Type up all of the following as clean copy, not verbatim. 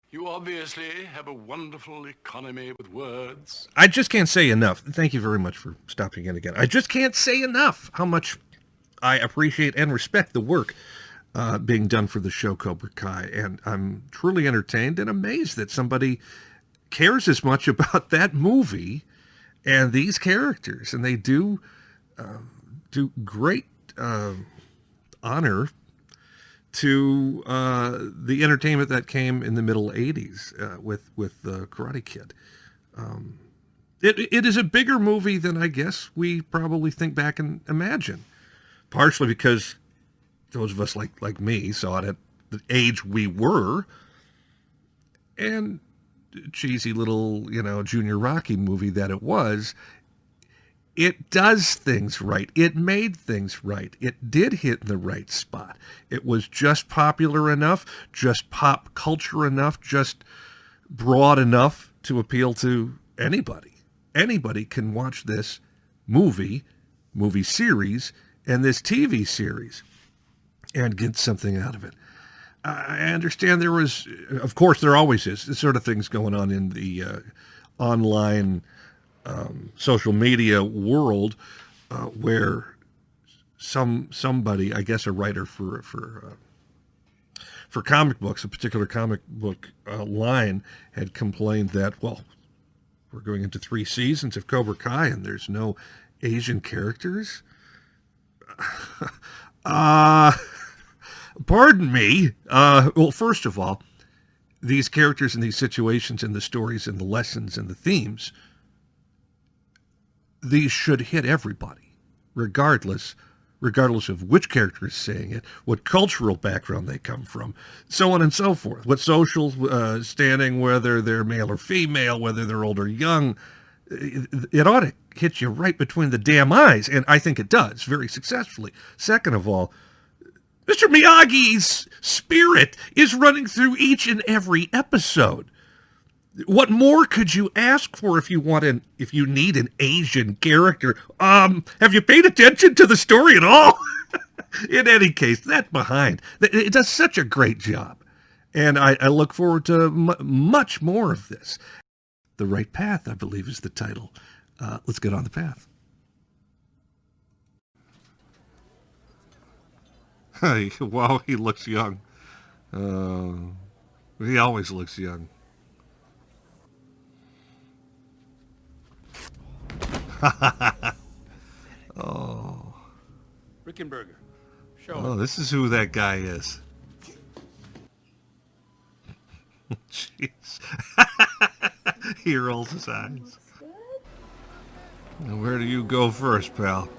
You obviously have a wonderful economy with words. I just can't say enough. Thank you very much for stopping in again. I just can't say enough how much I appreciate and respect the work being done for the show Cobra Kai. And I'm truly entertained and amazed that somebody cares as much about that movie and these characters. And they do great honor to the entertainment that came in the middle 80s with Karate Kid. It is a bigger movie than I guess we probably think back and imagine, partially because those of us like me saw it at the age we were, and cheesy little, Junior Rocky movie that it was. It does things right. It made things right. It did hit in the right spot. It was just popular enough, just pop culture enough, just broad enough to appeal to anybody. Anybody can watch this movie series, and this TV series and get something out of it. I understand there was, of course, there always is, this sort of things going on in the online social media world where somebody, I guess a writer for comic books, a particular comic book line, had complained that, well, we're going into 3 seasons of Cobra Kai and there's no Asian characters. Pardon me. Well, first of all, these characters and these situations and the stories and the lessons and the themes, these should hit everybody, regardless of which character is saying it, what cultural background they come from, so on and so forth, what social standing, whether they're male or female, whether they're old or young. It ought to hit you right between the damn eyes, and I think it does very successfully. Second of all, Mr. Miyagi's spirit is running through each and every episode. What more could you ask for if you need an Asian character? Have you paid attention to the story at all? In any case, that behind, it does such a great job. And I look forward to much more of this. The Right Path, I believe, is the title. Let's get on the path. Hey, wow, he looks young. He always looks young. Oh. Rickenberger. Show Oh, this is who that guy is. Jeez. He rolls his eyes. Now, where do you go first, pal?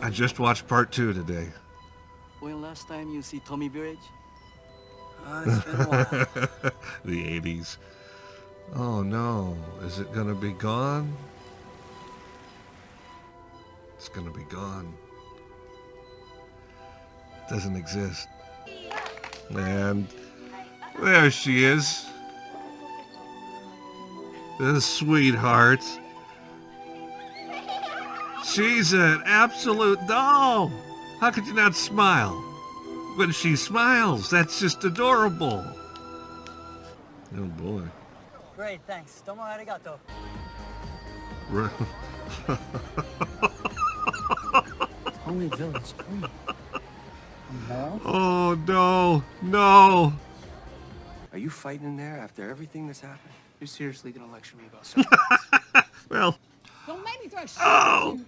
I just watched part 2 today. When last time you see Tommy Village? It's been a while. The 80s. Oh no, is it gonna be gone? It's gonna be gone. Doesn't exist. And there she is. The sweetheart. She's an absolute doll. How could you not smile? When she smiles, that's just adorable. Oh boy. Great, thanks. Domo arigato. Tommy Village, come on. No? Oh no, no. Are you fighting in there after everything that's happened? You're seriously gonna lecture me about something? Well. Don't make me throw shit. Oh!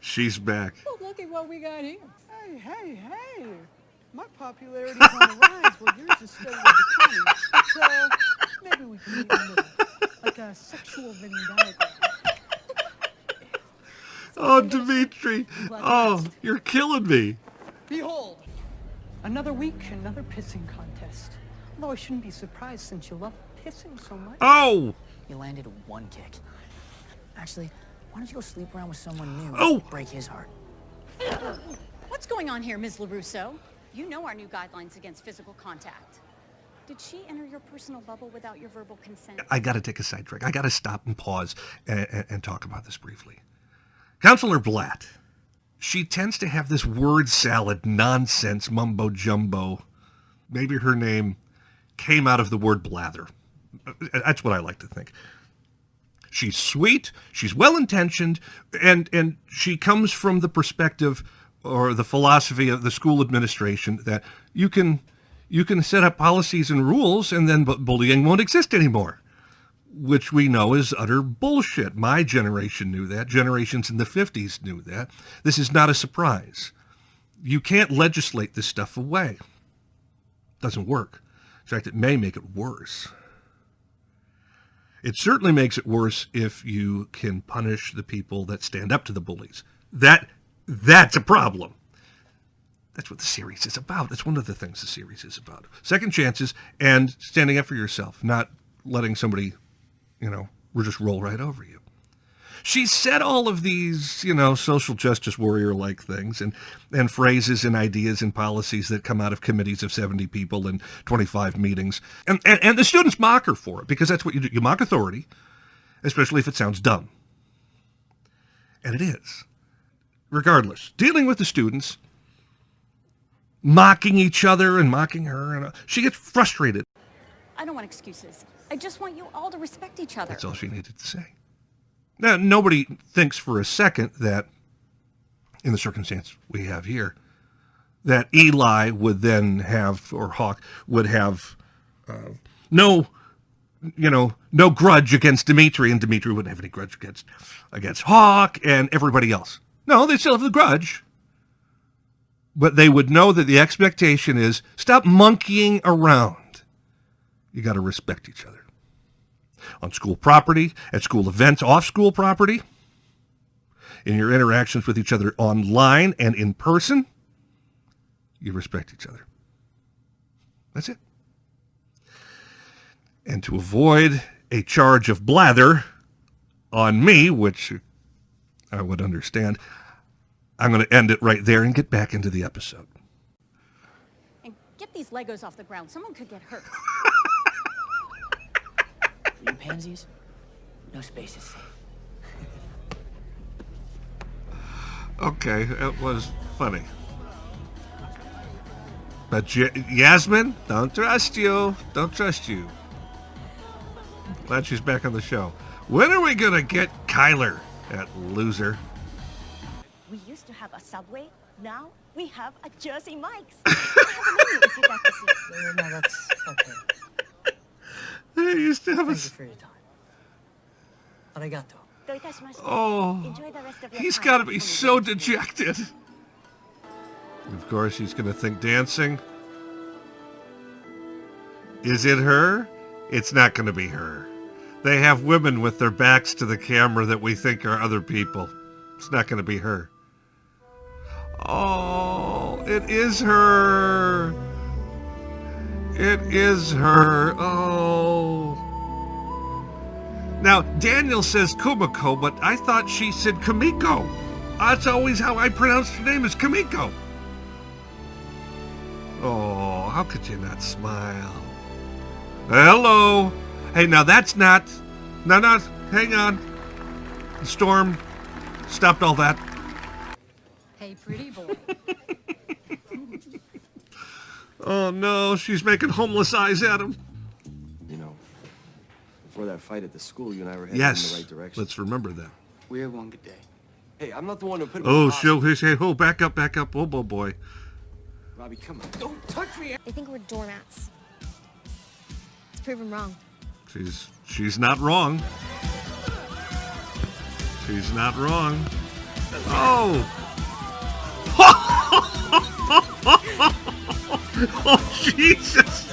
She's back. Oh, look at what we got here. Hey. My popularity's on the rise while yours is steadily declining. So maybe we can meet in the middle. Like a sexual Venn diagram. Oh, Dimitri. Oh, you're killing me. Behold, another week, another pissing contest. Although I shouldn't be surprised since you love pissing so much. Oh! You landed 1 kick. Actually, why don't you go sleep around with someone new? Oh! Break his heart. What's going on here, Ms. LaRusso? You know our new guidelines against physical contact. Did she enter your personal bubble without your verbal consent? I gotta take a sidetrack. I gotta stop and pause and talk about this briefly. Counselor Blatt. She tends to have this word salad nonsense mumbo jumbo. Maybe her name came out of the word blather. That's what I like to think. She's sweet, she's well-intentioned, and she comes from the perspective or the philosophy of the school administration that you can set up policies and rules and then bullying won't exist anymore, which we know is utter bullshit. My generation knew that. Generations in the 50s knew that. This is not a surprise. You can't legislate this stuff away. It doesn't work. In fact, it may make it worse. It certainly makes it worse if you can punish the people that stand up to the bullies. That's a problem. That's what the series is about. That's one of the things the series is about. Second chances and standing up for yourself, not letting somebody, just roll right over you. She said all of these, social justice warrior-like things and phrases and ideas and policies that come out of committees of 70 people and 25 meetings. And the students mock her for it, because that's what you do. You mock authority, especially if it sounds dumb. And it is. Regardless, dealing with the students, mocking each other and mocking her, and she gets frustrated. I don't want excuses. I just want you all to respect each other. That's all she needed to say. Now, nobody thinks for a second that, in the circumstance we have here, that Eli would then have, or Hawk would have, no grudge against Dimitri, and Dimitri wouldn't have any grudge against Hawk and everybody else. No, they still have the grudge. But they would know that the expectation is, stop monkeying around. You got to respect each other. On school property, at school events, off school property, in your interactions with each other online and in person, you respect each other. That's it. And to avoid a charge of blather on me, which I would understand, I'm going to end it right there and get back into the episode. And get these Legos off the ground. Someone could get hurt. You pansies? No space is safe. Okay, it was funny. But Yasmin, don't trust you. Don't trust you. Glad she's back on the show. When are we going to get Kyler, that loser? We used to have a Subway. Now we have a Jersey Mike's. I have a menu if you'd like to see it. No, that's okay. They used to have Thank you for your time. Arigato. Oh, Enjoy the rest of your he's time. got to be so dejected. Of course, he's going to think dancing. Is it her? It's not going to be her. They have women with their backs to the camera that we think are other people. It's not going to be her. Oh, it is her. It is her. Oh. Now, Daniel says Kumiko, but I thought she said Kamiko. That's always how I pronounced her name, is Kamiko. Oh, how could you not smile? Hello. Hey, now that's not... No, hang on. The storm stopped all that. Hey, pretty boy. Oh, no, she's making homeless eyes at him. Before that fight at the school, you and I were heading Yes, in the right direction. let's remember that. We had one good day. Hey, I'm not the one who put him Oh, in the hospital. oh, back up. Oh, boy. Robbie, come on. Don't touch me. They think we're doormats. Let's prove them wrong. She's not wrong. She's not wrong. Oh. Oh, Jesus.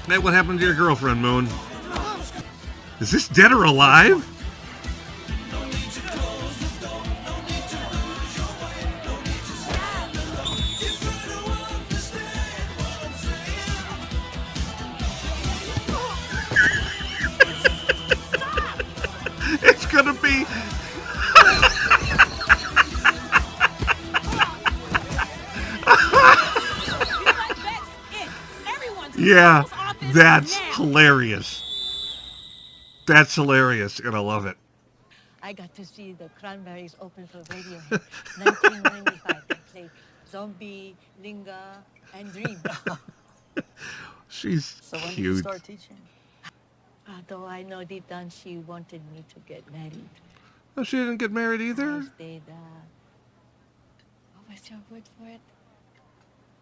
Hey, what happened to your girlfriend, Moon? Is this dead or alive? It's gonna be... Yeah, that's hilarious. That's hilarious, and I love it. I got to see the Cranberries open for radio in 1995. They played zombie, linga, and dream. She's So when did you cute. start teaching? Although I know deep down she wanted me to get married. Oh, she didn't get married I either? stayed, what was your word for it?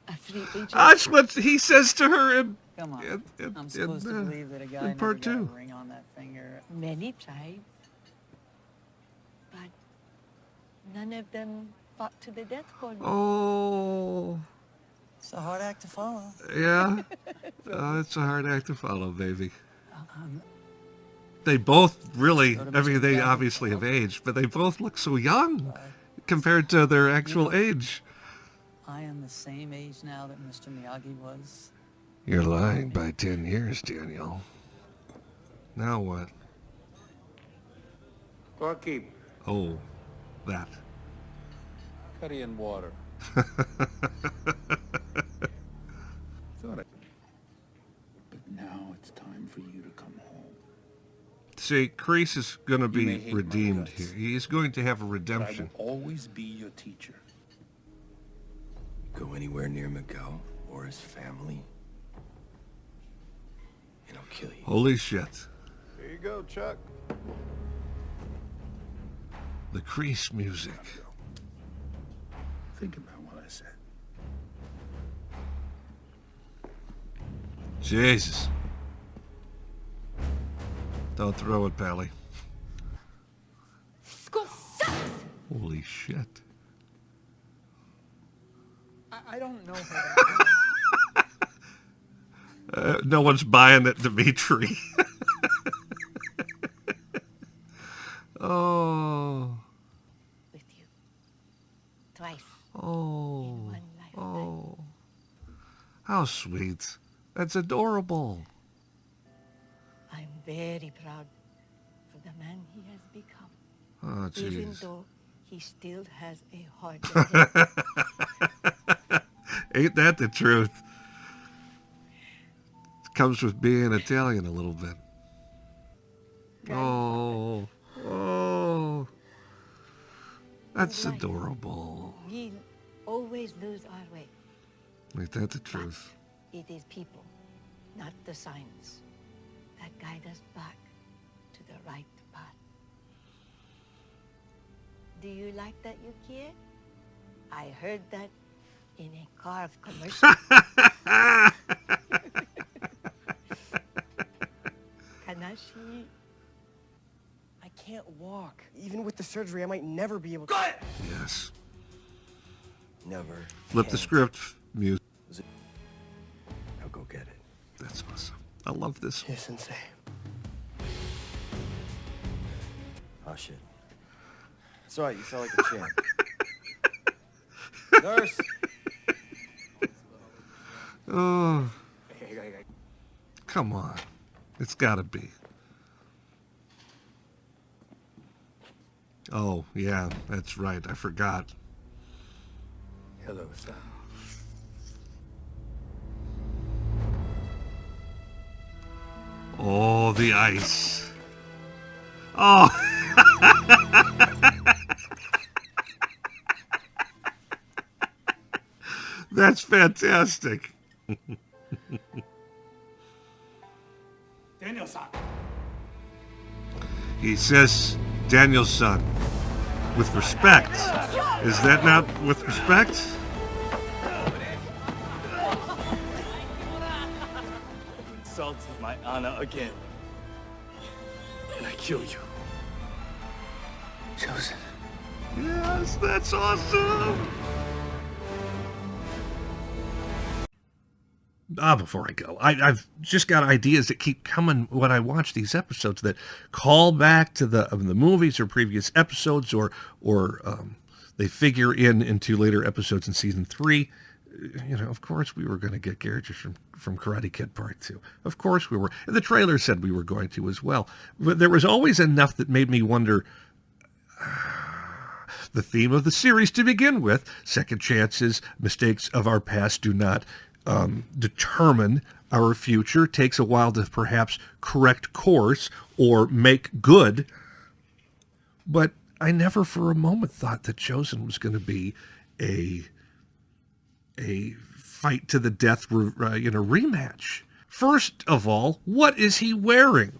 A free agent. That's what he says to her in, Come on. in- I'm supposed to in, believe that a guy in never part got a 2. ring on that finger. Many tried, but none of them fought to the death for me. Oh, It's a hard act to follow. yeah. It's a hard act to follow, baby. They both really, I mean, they obviously have aged, but they both look so young compared to their actual age. I am the same age now that Mr. Miyagi was. You're lying by 10 years, Daniel. Now what? Barkeep. Oh, that. Curry and water. But now it's time for you to come home. See, Kreese is going to may be hate my redeemed guts, here. He's going to have a But I redemption. will always be your teacher. Go anywhere near Miguel or his family, and I'll kill you. Holy shit. Here you go, Chuck. The Kreese music. Think about what I said. Jesus. Don't throw it, Pally. School sucks! Holy shit. I don't know her that well. No one's buying it, Dimitri. Oh. With you. Twice. Oh. In one lifetime. Oh. How sweet. That's adorable. I'm very proud of the man he has become. Oh, Even jeez. though he still has a heart of hate. Ain't that the truth? It comes with being Italian a little bit. Oh. Oh. That's Life. adorable. We'll always lose our way. Ain't that the truth? It is people, not the signs, that guide us back to the right path. Do you like that, Yukie? I heard that in a carve commercial. Kanashi. I can't walk. Even with the surgery, I might never be able to. Yes. Never. Flip the can't. script. Music. I'll go get it. That's awesome. I love this. Yes, Sensei. Oh, shit. It's all right. You felt like a champ. Nurse. Oh. Come on. It's got to be. Oh, yeah, that's right. I forgot. Hello, son. Oh, the ice. Oh. That's fantastic. Daniel-san. He says, Daniel-san, with respect. Is that not with respect? Insulted my honor again. And I kill you. Chosen. Yes, that's awesome. Before I go, I've just got ideas that keep coming when I watch these episodes that call back to the movies or previous episodes, or they figure into later episodes in season 3. You know, of course we were going to get characters from Karate Kid Part 2. Of course we were. And the trailer said we were going to as well. But there was always enough that made me wonder, the theme of the series to begin with, second chances, mistakes of our past do not determine our future. It takes a while to perhaps correct course or make good. But I never for a moment thought that Chosen was going to be a a fight to the death rematch. First of all, what is he wearing?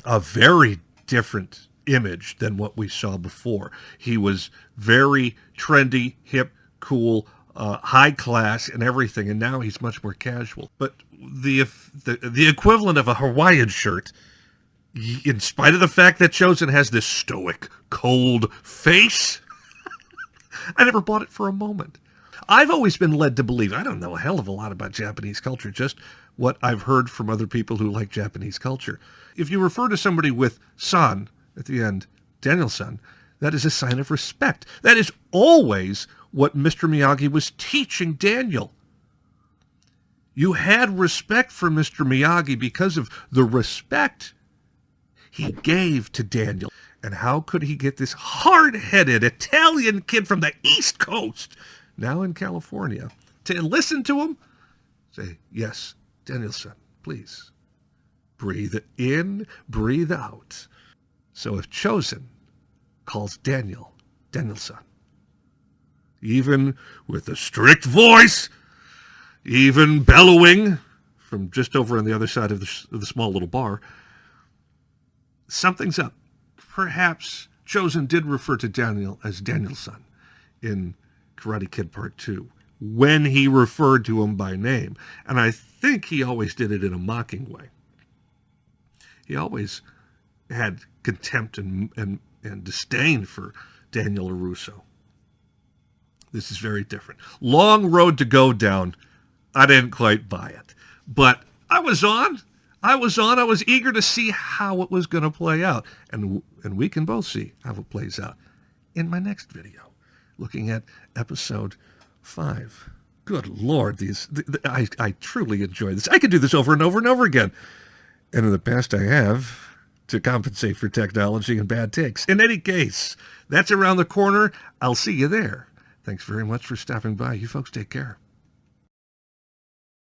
A very different image than what we saw before. He was very trendy, hip, cool, high class and everything, and now he's much more casual. But the equivalent of a Hawaiian shirt, in spite of the fact that Chosen has this stoic, cold face, I never bought it for a moment. I've always been led to believe, I don't know a hell of a lot about Japanese culture, just what I've heard from other people who like Japanese culture. If you refer to somebody with san at the end, Daniel-san, that is a sign of respect. That is always what Mr. Miyagi was teaching Daniel. You had respect for Mr. Miyagi because of the respect he gave to Daniel. And how could he get this hard-headed Italian kid from the East Coast, now in California, to listen to him? Say, yes, Daniel-san, please. Breathe in, breathe out. So if Chosen calls Daniel-san, even with a strict voice, even bellowing from just over on the other side of the small little bar, something's up. Perhaps Chosen did refer to Daniel as Daniel-san in Karate Kid Part 2 when he referred to him by name. And I think he always did it in a mocking way. He always had contempt and disdain for Daniel LaRusso. This is very different. Long road to go down. I didn't quite buy it. But I was on. I was eager to see how it was going to play out. And we can both see how it plays out in my next video, looking at episode 5. Good Lord, I truly enjoy this. I could do this over and over and over again. And in the past I have, to compensate for technology and bad takes. In any case, that's around the corner. I'll see you there. Thanks very much for stopping by. You folks take care.